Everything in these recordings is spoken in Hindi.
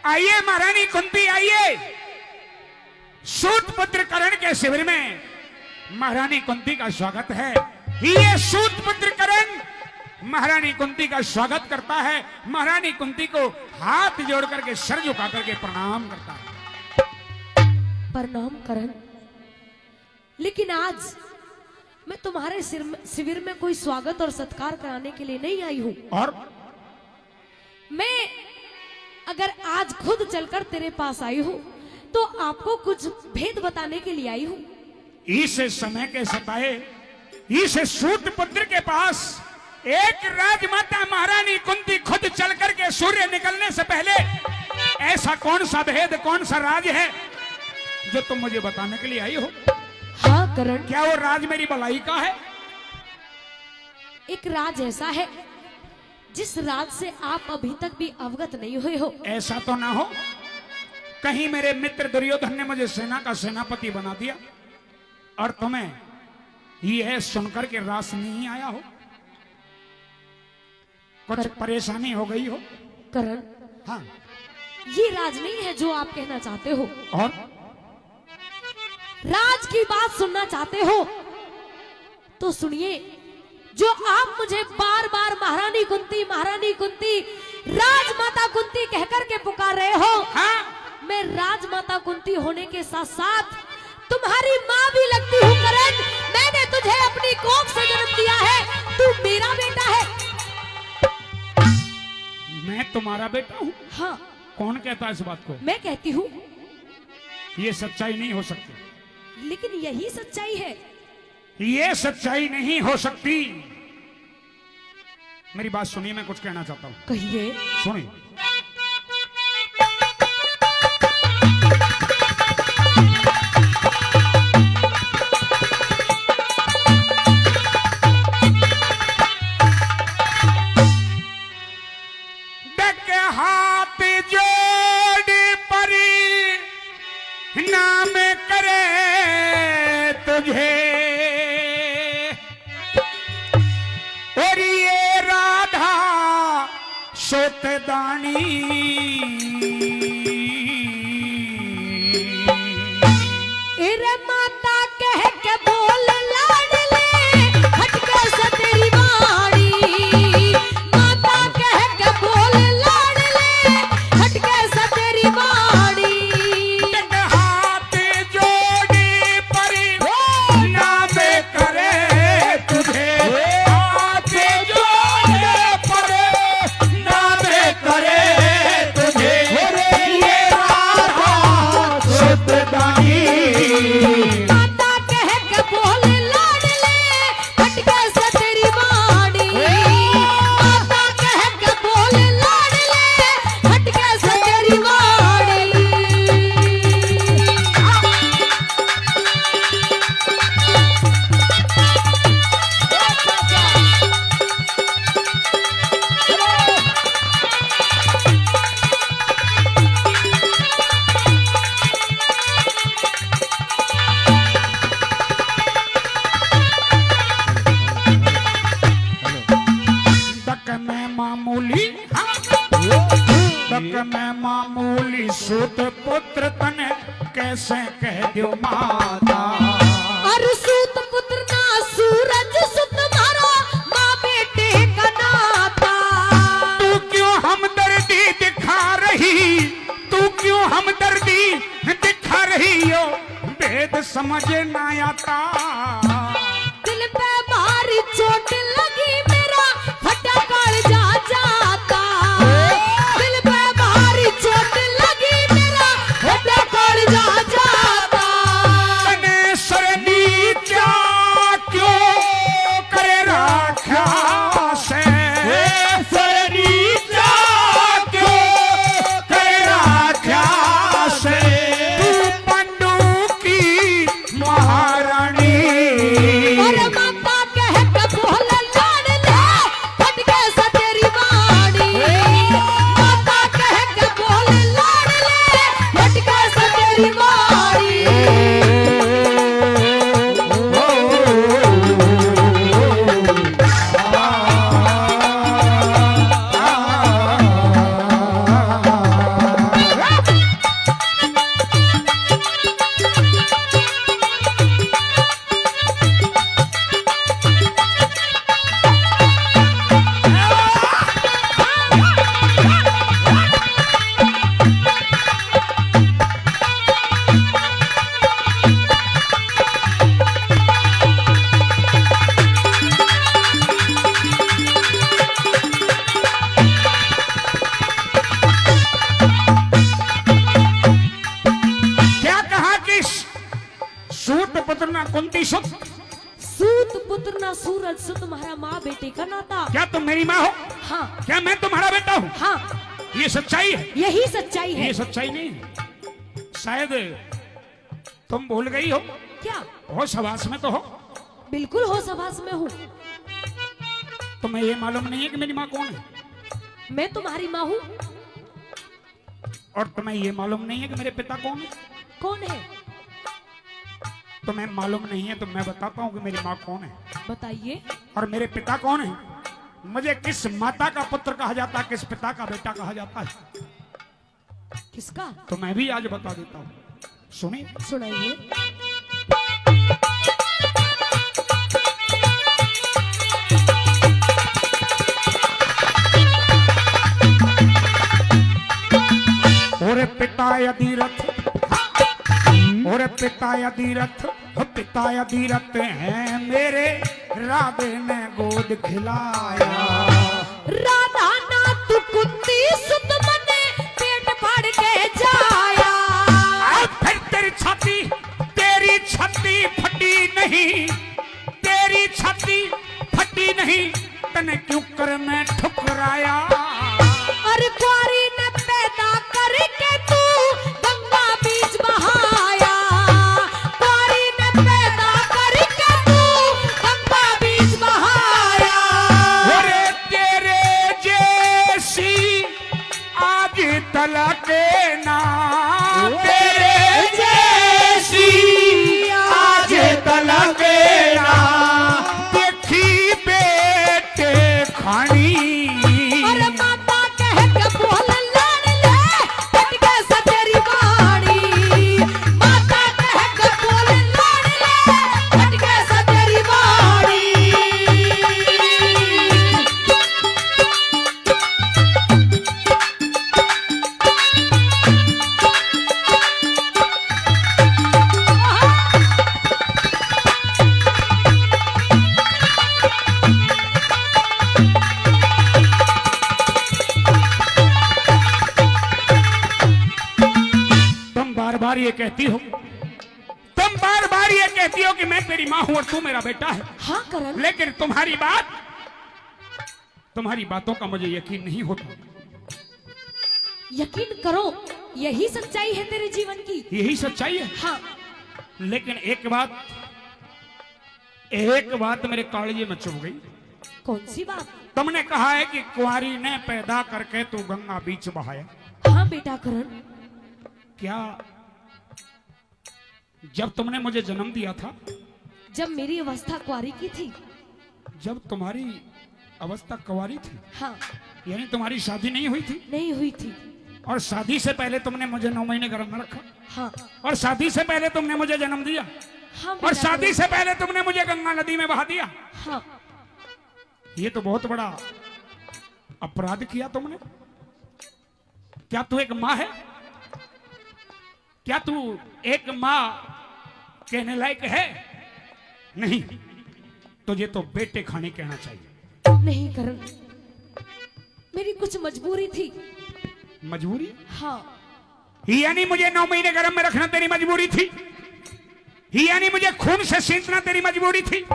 आइए महारानी कुंती आइए। सूत पुत्र कर्ण के शिविर में महारानी कुंती का स्वागत है। ये सूत पुत्र कर्ण महारानी कुंती का स्वागत करता है। महारानी कुंती को हाथ जोड़ करके सर झुका करके प्रणाम करता है। प्रणाम करण, लेकिन आज मैं तुम्हारे शिविर में कोई स्वागत और सत्कार कराने के लिए नहीं आई हूं। और मैं अगर आज खुद चलकर तेरे पास आई हूं तो आपको कुछ भेद बताने के लिए आई हूं। इस समय के सताए इस सूत पुत्र के पास एक राजमाता महारानी कुंती खुद चल करके सूर्य निकलने से पहले ऐसा कौन सा भेद, कौन सा राज है जो तुम मुझे बताने के लिए आई हो? हाँ करण, क्या वो राज मेरी भलाई का है? एक राज ऐसा है जिस राज से आप अभी तक भी अवगत नहीं हुए हो। ऐसा तो ना हो कहीं मेरे मित्र दुर्योधन ने मुझे सेना का सेनापति बना दिया और तुम्हें यह सुनकर के रास नहीं आया हो, कुछ परेशानी हो गई हो? करण, हाँ, ये राज नहीं है जो आप कहना चाहते हो। और राज की बात सुनना चाहते हो तो सुनिए। जो आप मुझे बार बार महारानी कुंती राजमाता कुंती कहकर के पुकार रहे हो, हाँ, मैं राजमाता कुंती होने के साथ साथ तुम्हारी माँ भी लगती हूँ करण। मैंने तुझे अपनी कोख से जन्म दिया है, तू मेरा बेटा है। मैं तुम्हारा बेटा हूँ? हाँ, कौन कहता है इस बात को? मैं कहती हूँ, ये सच्चाई नहीं हो सकती। लेकिन यही सच्चाई है। ये सच्चाई नहीं हो सकती। मेरी बात सुनिए, मैं कुछ कहना चाहता हूँ। कहिए। सुनिए। हाथ जोड़ परी नाम करे तुझे, और ये राधा सोतदानी इरे माता कह के बोल लाडले हटके से तेरी वाणी। माता कह के बोल लाडले हटके से तेरी वाणी। हाथ जोड़ी परी नाम करे तुझे, हाथ जोड़े परी नाम करे तुझे, ये राधा सुतदानी। माता कह के बोल लाडले हटके से तेरी वाणी। माता कह के बोल लाडले हटके से तेरी वाणी। तक में मामूली, तक में मामूली सूत पुत्र तने कैसे कह दो माता। और सूत पुत्र ना सूरज सुत मारो, माँ बेटे का नाता। तू क्यों हमदर्दी दिखा रही, तू क्यों हमदर्दी दिखा रही हो, भेद समझ ना आता। दिल पे भारी चोट लगी मेरा फटा कालजा जाता। दिल पे भारी चोट लगी मेरा फटा कालजा जाता। तने सर नीचा क्यों करे राक्षस, सर नीचा क्यों करे राक्षस। तू पंडू की महारानी, और माता कह के बोल ना कुंती सुत। सूत पुत्र ना सूरज सुत, तुम्हारा माँ बेटे का नाता। क्या तुम मेरी माँ हो? हाँ क्या मैं तुम्हारा बेटा हूँ? हाँ, ये सच्चाई है? यही सच्चाई है। ये सच्चाई नहीं है। शायद तुम भूल गई हो। क्या? हो सवास में तो हो। बिल्कुल हो सवास में हूँ। तुम्हें ये मालूम नहीं है कि मेरी माँ कौन है? मैं तुम्हारी माँ हूँ। और तुम्हें ये मालूम नहीं है कि मेरे पिता कौन है? कौन है? तुम्हें मालूम नहीं है तो मैं बताता हूँ कि मेरी माँ कौन है बताइए। और मेरे पिता कौन है। मुझे किस माता का पुत्र कहा जाता है, किस पिता का बेटा कहा जाता है, किसका? तो मैं भी आज बता देता हूँ। सुनिए। सुनाइए। और पिता यदि रथ, और पिता यदि रथ, पिता यदि रथ है मेरे, राधे ने गोद खिलाया। राधा ना तू कुंती सुत मने, पेट फाड़ के जाया। फिर तेरी छाती फटी नहीं, तेरी छाती फटी नहीं, तने क्यों कर मैं ठुकराया। अरे कुंवारी ने पैदा करके तू गंगा बीच बहाया। कुंवारी ने पैदा करके तू गंगा बीच बहाया। अरे तेरे जैसी आज तलक ना, तेरे जैसी आज तलक ना देखी बेटे खानी। अरे माता कह के बोल लाड़ ले, कट के सतेरी बाड़ी। माता कह के बोल लाड़ ले, कट के सतेरी बाड़ी। तुम बार बार ये कहती हो, तुम बार बार ये कहती हो कि मैं तेरी माँ हूं और तू मेरा बेटा है, हाँ करण, लेकिन तुम्हारी बातों का मुझे यकीन नहीं होता। यकीन करो, यही सच्चाई है तेरे जीवन की। यही सच्चाई है। हाँ, लेकिन एक बात मेरे कालजे में चुभ गई। कौन सी बात? तुमने कहा है कि कुंवारी ने पैदा करके तू गंगा बीच बहाया। हाँ बेटा करण, क्या जब तुमने मुझे जन्म दिया था, जब मेरी अवस्था कुंवारी की थी, जब तुम्हारी अवस्था कुंवारी थी, हाँ, यानी तुम्हारी शादी नहीं हुई थी, नहीं हुई थी, और शादी से पहले तुमने मुझे 9 महीने गर्भ में रखा, हाँ, और शादी से पहले तुमने मुझे जन्म दिया, हाँ और बेटा शादी करण, से पहले तुमने मुझे गंगा नदी में बहा दिया। हाँ, ये तो बहुत बड़ा अपराध किया तुमने। क्या तू एक माँ है? क्या तू एक माँ कहने लायक है? नहीं, तुझे तो बेटे खाने कहना चाहिए। नहीं करण, मेरी कुछ मजबूरी थी। मजबूरी? हाँ, यानी मुझे 9 महीने गर्भ में रखना तेरी मजबूरी थी? यानी मुझे खून से सींचना तेरी मजबूरी थी?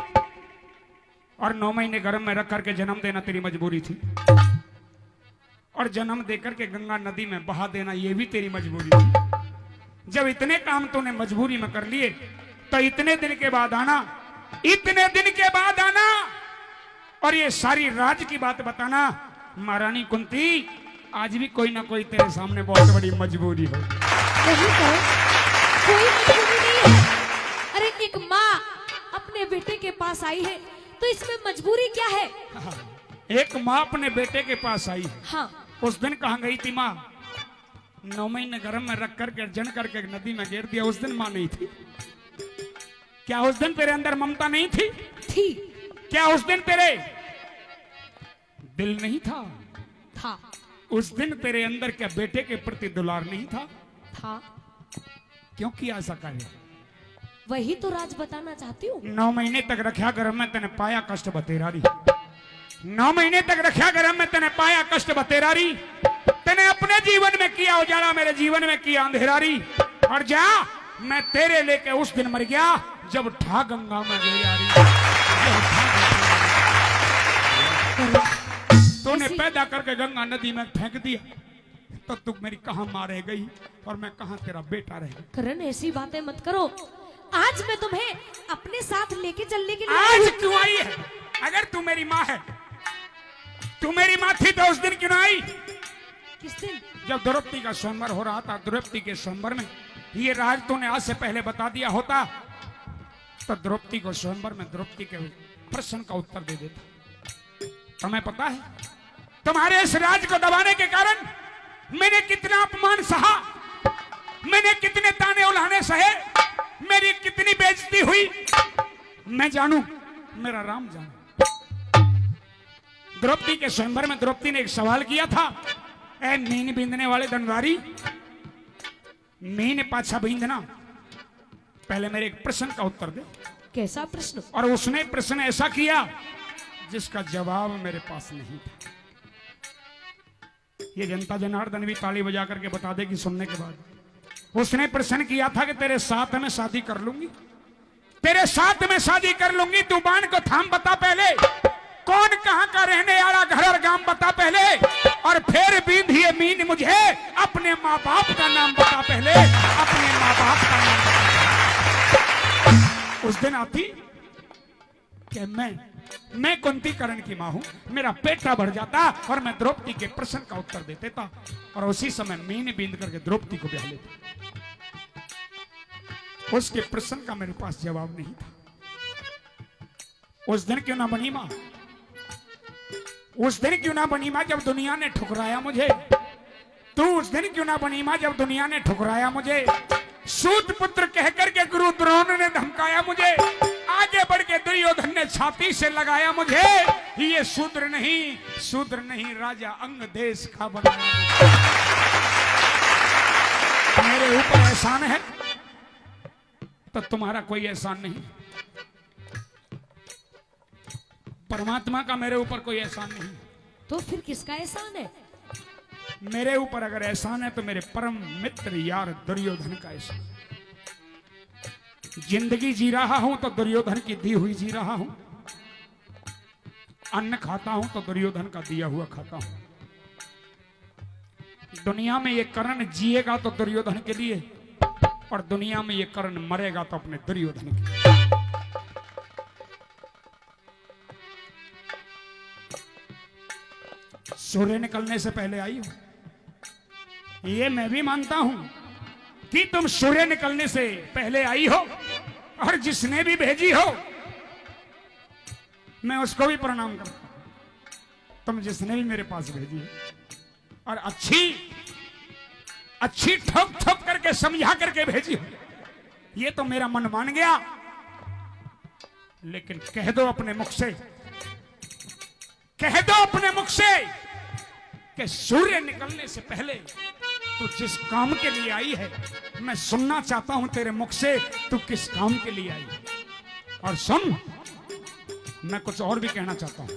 और 9 महीने गर्भ में रख करके जन्म देना तेरी मजबूरी थी? और जन्म देकर के गंगा नदी में बहा देना ये भी तेरी मजबूरी थी? जब इतने काम तूने मजबूरी में कर लिए, तो इतने दिन के बाद आना, इतने दिन के बाद आना और ये सारी राज की बात बताना। महारानी कुंती, आज भी कोई ना कोई तेरे सामने बहुत बड़ी मजबूरी हो। नहीं करण, कोई मजबूरी नहीं है। अरे एक माँ अपने बेटे के पास आई है, तो इसमें मजबूरी क्या है? एक माँ अपने बेटे के पास आई है। हाँ, उस दिन कहाँ गई थी माँ? 9 महीने गर्भ में रख करके जन करके नदी में गिर दिया, उस दिन माँ नहीं थी? क्या उस दिन तेरे अंदर ममता नहीं थी? थी। क्या उस दिन तेरे दिल नहीं था? था। उस दिन तेरे अंदर क्या बेटे के प्रति दुलार नहीं था? था। क्यों किया ऐसा कार्य? वही तो राज बताना चाहती हूँ। 9 महीने तक रखा गर्भ में तने पाया कष्ट बतेरारी। 9 महीने तक रखा गर्भ में तने पाया कष्ट बतेरारी। तने अपने जीवन में किया उजाला, मेरे जीवन में किया अंधेरारी। और जा, मैं तेरे लेके उस दिन मर गया जब ठा गंगा में गिर आ रही, जब ठा गंगा में। तूने पैदा करके गंगा नदी में फेंक दिया तो तू मेरी कहां माँ रह गई और मैं कहां तेरा बेटा रह गया। करण ऐसी बातें मत करो। आज मैं तुम्हें अपने साथ लेके चलने के लिए आज क्यों आई है? अगर तू मेरी माँ है, तू मेरी माँ थी तो उस दिन क्यों ना आई? किस दिन? जब द्रौपदी का स्वयंवर हो रहा था, द्रौपदी के स्वयंवर में ये राज तूने आज से पहले बता दिया होता तो द्रौपदी को स्वयंवर में द्रौपदी के प्रश्न का उत्तर दे देता। तुम्हें पता है तुम्हारे इस राज को दबाने के कारण मैंने कितना अपमान सहा, मैंने कितने ताने उल्हाने सहे, मेरी कितनी बेइज्जती हुई। मैं जानू, मेरा राम जानू। द्रौपदी के स्वयंवर में द्रौपदी ने एक सवाल किया था, ए मीन बींदने वाले धनवारी, मीन पाछा बींदना, पहले मेरे एक प्रश्न का उत्तर दे। कैसा प्रश्न? और उसने प्रश्न ऐसा किया जिसका जवाब मेरे पास नहीं था। ये जनता जनार्दन भी ताली बजा करके बता देगी सुनने के बाद। उसने प्रश्न किया था कि तेरे साथ में शादी कर लूंगी, तेरे साथ में शादी कर लूंगी, तू बाण को थाम बता पहले, कौन कहां का रहने वाला घर और गांव बता पहले, और फिर बींधिए मीन मुझे अपने माँ बाप का नाम बता पहले, अपने माँ बाप का नाम बता। उस दिन आती कि मैं कुंती कर्ण की मां हूं, मेरा पेटा बढ़ जाता और मैं द्रौपदी के प्रश्न का उत्तर दे देता और उसी समय मीन बींद करके द्रौपदी को ब्याह लेता। उसके प्रश्न का मेरे पास जवाब नहीं था। उस दिन क्यों ना बनी मां, उस दिन क्यों ना बनी मां जब दुनिया ने ठुकराया मुझे। तू उस दिन क्यों ना बनी मां जब दुनिया ने ठुकराया मुझे। सूत पुत्र कहकर के गुरु द्रोण ने धमकाया मुझे, आगे बढ़ के दुर्योधन ने छाती से लगाया मुझे। ये शूद्र नहीं राजा अंग देश का बनाया मुझे। मेरे ऊपर एहसान है तो तुम्हारा कोई एहसान नहीं, परमात्मा का मेरे ऊपर कोई एहसान नहीं। तो फिर किसका एहसान है? मेरे ऊपर अगर एहसान है तो मेरे परम मित्र यार दुर्योधन का एहसान। जिंदगी जी रहा हूं तो दुर्योधन की दी हुई जी रहा हूं, अन्न खाता हूं तो दुर्योधन का दिया हुआ खाता हूं। दुनिया में ये कर्ण जिएगा तो दुर्योधन के लिए, और दुनिया में ये कर्ण मरेगा तो अपने दुर्योधन के लिए। सूर्य निकलने से पहले आई हो, ये मैं भी मानता हूं कि तुम सूर्य निकलने से पहले आई हो, और जिसने भी भेजी हो मैं उसको भी प्रणाम करता हूं। तुम जिसने भी मेरे पास भेजी है और अच्छी ठोक ठोक करके समझा करके भेजी हो, ये तो मेरा मन मान गया। लेकिन कह दो अपने मुख से, कह दो अपने मुख से कि सूर्य निकलने से पहले तू जिस काम के लिए आई है, मैं सुनना चाहता हूं तेरे मुख से तू किस काम के लिए आई है। और सुन, मैं कुछ और भी कहना चाहता हूं।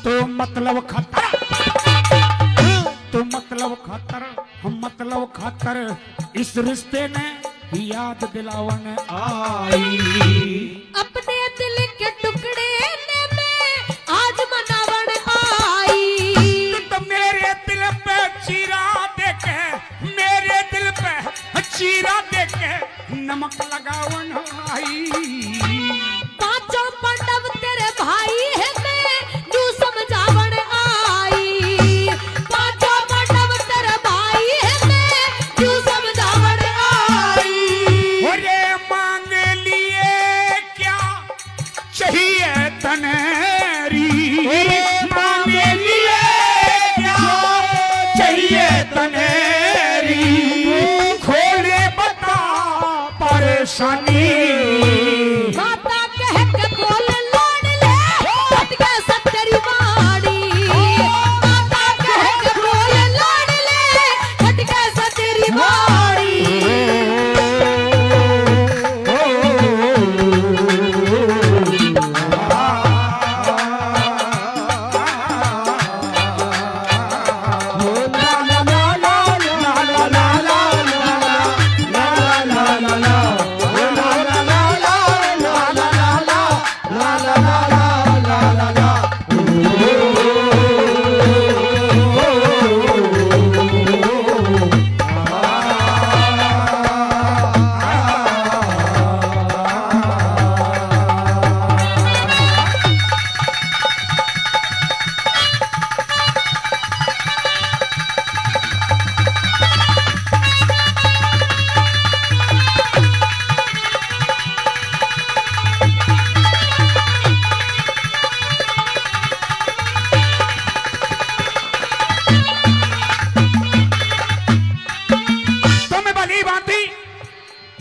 तो मतलब खतर, तो मतलब खतर, हम मतलब खातर इस रिश्ते ने याद दिलावन आई। अपने दिल के टुकड़े ने में आज मनावन आई। तो मेरे दिल पे चीरा देके, मेरे दिल पे चीरा देके नमक लगावन आई। पांचों पांडव तेरे भाई है, मैं तू समझावन आई। पांचों पांडव तेरे भाई है, मैं तू समझावन आई। अरे मांग लिए क्या चाहिए तनेरी, मांग लिए क्या चाहिए तनेरी, खोले बता परेशानी। माता कह के बोल लाड ले, हट के सब तेरी वाणी। माता कह के बोल लाड ले, हट के सब तेरी वाणी।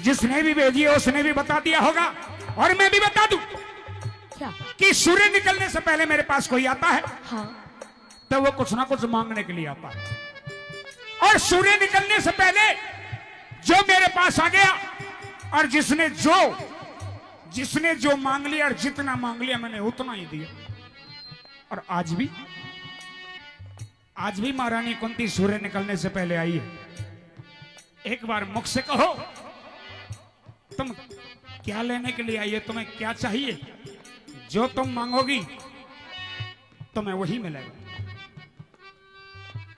जिसने भी भेजी है उसने भी बता दिया होगा, और मैं भी बता दूं क्या? कि सूर्य निकलने से पहले मेरे पास कोई आता है हाँ, तो वो कुछ ना कुछ मांगने के लिए आता है, और सूर्य निकलने से पहले जो मेरे पास आ गया और जिसने जो मांग लिया और जितना मांग लिया मैंने उतना ही दिया। और आज भी महारानी कुंती सूर्य निकलने से पहले आई है। एक बार मुख से कहो तुम क्या लेने के लिए आई है, तुम्हें क्या चाहिए? जो तुम मांगोगी तुम्हें वही मिलेगा।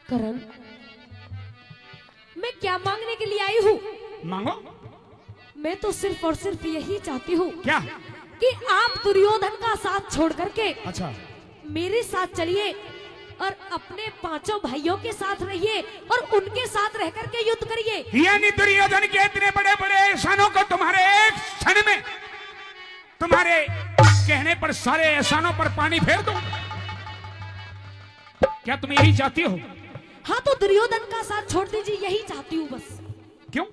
करण, मैं क्या मांगने के लिए आई हूँ? मांगो। मैं तो सिर्फ और सिर्फ यही चाहती हूँ क्या? कि आप दुर्योधन का साथ छोड़ करके अच्छा, मेरे साथ चलिए और अपने पांचों भाइयों के साथ रहिए और उनके साथ रह करके युद्ध करिए। यानी दुर्योधन के इतने बड़े बड़े एहसानों को तुम्हारे एक क्षण में, तुम्हारे कहने पर सारे एहसानों पर पानी फेर दो? क्या तुम यही चाहती हो? हाँ, तो दुर्योधन का साथ छोड़ दीजिए, यही चाहती हूँ बस। क्यों?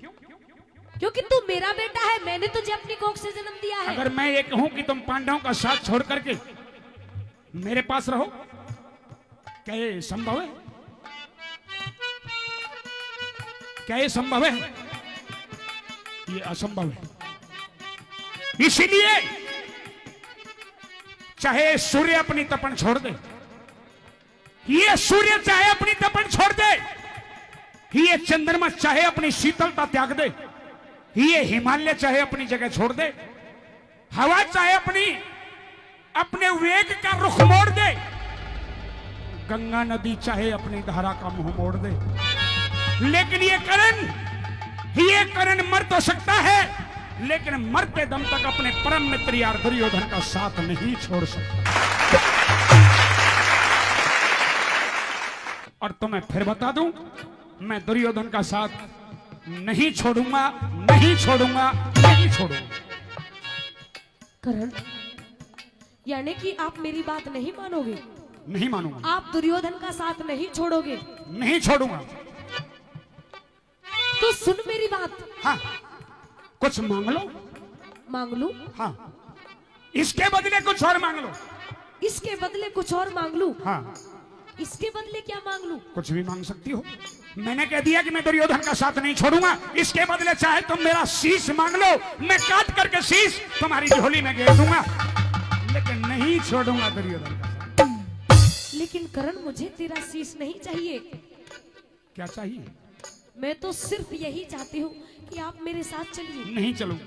क्योंकि तू मेरा बेटा है, मैंने तुझे अपनी कोख से जन्म दिया है। अगर मैं ये कहूं कि तुम पांडवों का साथ छोड़ करके मेरे पास रहो, क्या ये संभव है? क्या ये संभव है? ये असंभव है। इसीलिए चाहे सूर्य अपनी तपन छोड़ दे, ये सूर्य चाहे अपनी तपन छोड़ दे, ये चंद्रमा चाहे अपनी शीतलता त्याग दे, ये हिमालय चाहे अपनी जगह छोड़ दे, हवा चाहे अपने वेग का रुख मोड़ दे, गंगा नदी चाहे अपनी धारा का मुंह मोड़ दे, लेकिन ये करण मर तो सकता है, लेकिन मरते दम तक अपने परम मित्र यार दुर्योधन का साथ नहीं छोड़ सकता। और तुम्हें फिर बता दूं, मैं दुर्योधन का साथ नहीं छोड़ूंगा, नहीं छोड़ूंगा, नहीं छोड़ूंगा। करण, यानी कि आप मेरी बात नहीं मानोगे? नहीं मानूंगा। आप दुर्योधन का साथ नहीं छोड़ोगे? नहीं छोड़ूंगा। तो सुन मेरी बात। हाँ, कुछ मांग लो। मांग लूं? हाँ, इसके बदले कुछ और मांग लो। इसके बदले कुछ और मांग लूं? हाँ, इसके बदले क्या मांग लूं? कुछ भी मांग सकती हो। मैंने कह दिया कि मैं दुर्योधन का साथ नहीं छोड़ूंगा। इसके बदले चाहे तुम मेरा शीश मांग लो, मैं काट करके शीश तुम्हारी झोली में घेर दूंगा, लेकिन नहीं छोड़ूंगा दुर्योधन का साथ। लेकिन करण, मुझे तेरा शीश नहीं चाहिए। क्या चाहिए? मैं तो सिर्फ यही चाहती हूँ कि आप मेरे साथ चलिए। नहीं चलूंगा।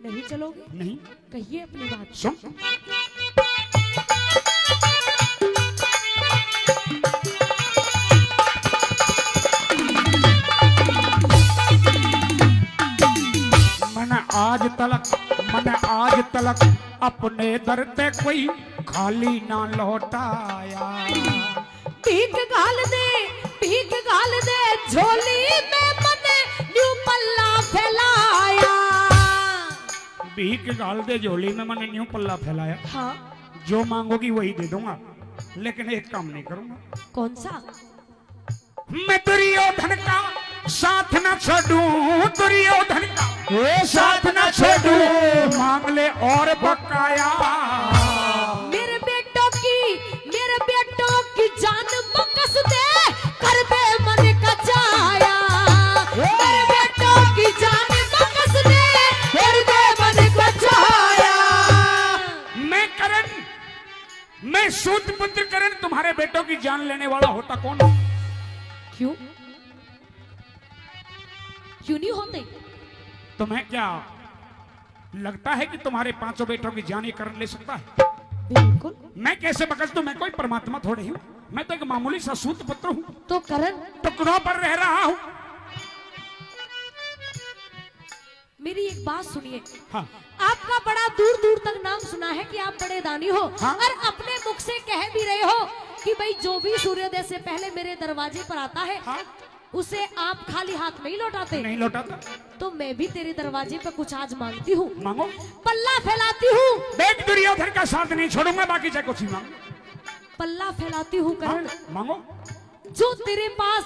नहीं चलोगे? नहीं। कहिए अपनी बात। सुन, मैंने आज तलक अपने दर पे कोई खाली ना लौटाया। भीख घाल दे झोली में मने न्यू पल्ला फैलाया। भीख घाल दे झोली में मैंने न्यू पल्ला फैलाया। हाँ, जो मांगोगी वही दे दूंगा, लेकिन एक काम नहीं करूंगा। कौन सा? मैं दुर्योधन का साथ न छोड़ूं, दुर्योधन का साथ न छोड़ूं, मांग ले और बकाया। मेरे बेटों की जान बकस दे, कर दे मन का जाया। मेरे बेटों की जान बकस दे, कर दे मन का जाया। मैं सूतपुत्र करण तुम्हारे बेटों की जान लेने वाला होता कौन? क्यों नहीं होते? तुम्हें क्या लगता है कि तुम्हारे पांचों बेटों की जान ये करण ले सकता है? बिल्कुल। मैं कैसे बकस दूं? मैं कोई परमात्मा थोड़ी हूं, मैं तो एक मामूली सा सूतपुत्र हूं। तो करण, टुकड़ों पर रह रहा हूं। मेरी एक बात सुनिए। हाँ। आपका बड़ा दूर दूर तक नाम सुना है कि आप बड़े दानी हो। हाँ? और अपने मुख से कह भी रहे हो कि भाई जो भी सूर्योदय से पहले मेरे दरवाजे पर आता है, हाँ? उसे आप खाली हाथ नहीं लौटाते। नहीं लौटाता। तो मैं भी तेरे दरवाजे पर कुछ आज मांगती हूँ। मांगो। पल्ला फैलाती हूँ। देख, दुर्योधन का साथ नहीं छोड़ूंगा, बाकी चाहे कुछ ही मांग। पल्ला फैलाती हूँ करण। मांगो। जो तेरे पास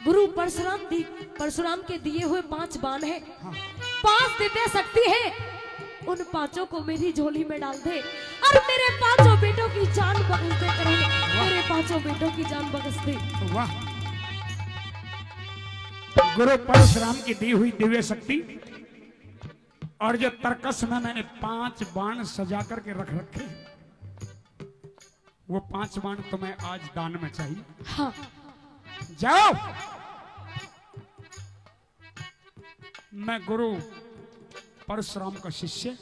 गुरु परशुराम के दिए हुए 5 बाण है, हाँ। 5 दिव्य शक्ति है, उन 5 को मेरी झोली में डाल दे और मेरे 5 बेटों की जान बख्श दे करण, मेरे 5 बेटों की जान बख्श दे। वाह, गुरु परशुराम की दी हुई दिव्य शक्ति और जो तर्कस में मैंने 5 बाण सजा करके रख रखे, वो 5 बाण तुम्हें आज दान में चाहिए। हाँ। जाओ, मैं गुरु परशुराम का शिष्य,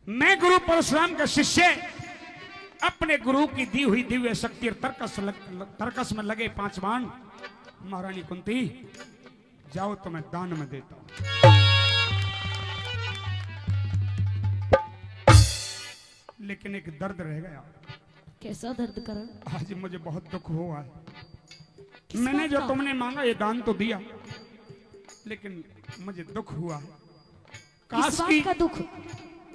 मैं गुरु परशुराम का शिष्य अपने गुरु की दी हुई दिव्य शक्ति और तर्कस में लगे 5 बाण, महारानी कुंती जाओ तो मैं दान में देता हूं। लेकिन एक दर्द रह गया। कैसा दर्द करण? आज मुझे बहुत दुख हुआ है। किस मैंने बात जो का? तुमने मांगा ये दान तो दिया, लेकिन मुझे दुख हुआ है। किस बात का दुख?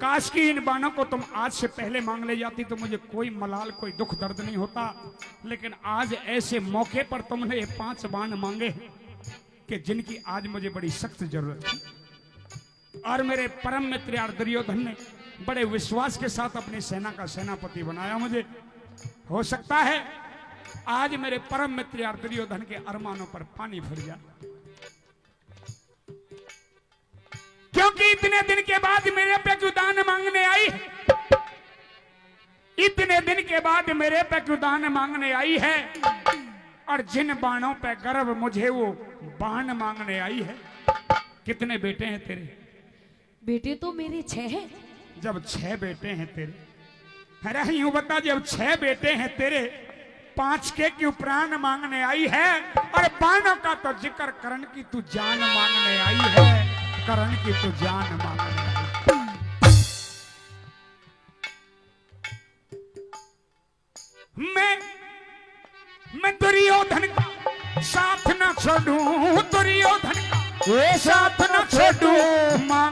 काश की इन बाणों को तुम आज से पहले मांग ले जाती तो मुझे कोई मलाल, कोई दुख दर्द नहीं होता। लेकिन आज ऐसे मौके पर तुमने ये 5 बाण मांगे कि जिनकी आज मुझे बड़ी सख्त जरूरत है। और मेरे परम मित्र यार दुर्योधन ने बड़े विश्वास के साथ अपनी सेना का सेनापति बनाया मुझे। हो सकता है आज मेरे परम मित्र यार दुर्योधन के अरमानों पर पानी फिर जाए, क्योंकि इतने दिन के बाद मेरे पे क्यों दान मांगने आई, इतने दिन के बाद मेरे पे क्यों दान मांगने आई है। और जिन बाणों पे गर्व मुझे वो बाण मांगने आई है। कितने बेटे हैं तेरे? बेटे तो मेरे 6 हैं। जब 6 बेटे हैं तेरे, अरे यूं बता, जब 6 बेटे हैं तेरे, 5 के क्यों प्राण मांगने आई है। और बाणों का तो जिक्र करण की तू जान मांगने आई है, करण की तू जान मांगने आई। मैं दुर्योधन का साथ न छोड़ूं, दुर्योधन का साथ न छोड़ूं, मांग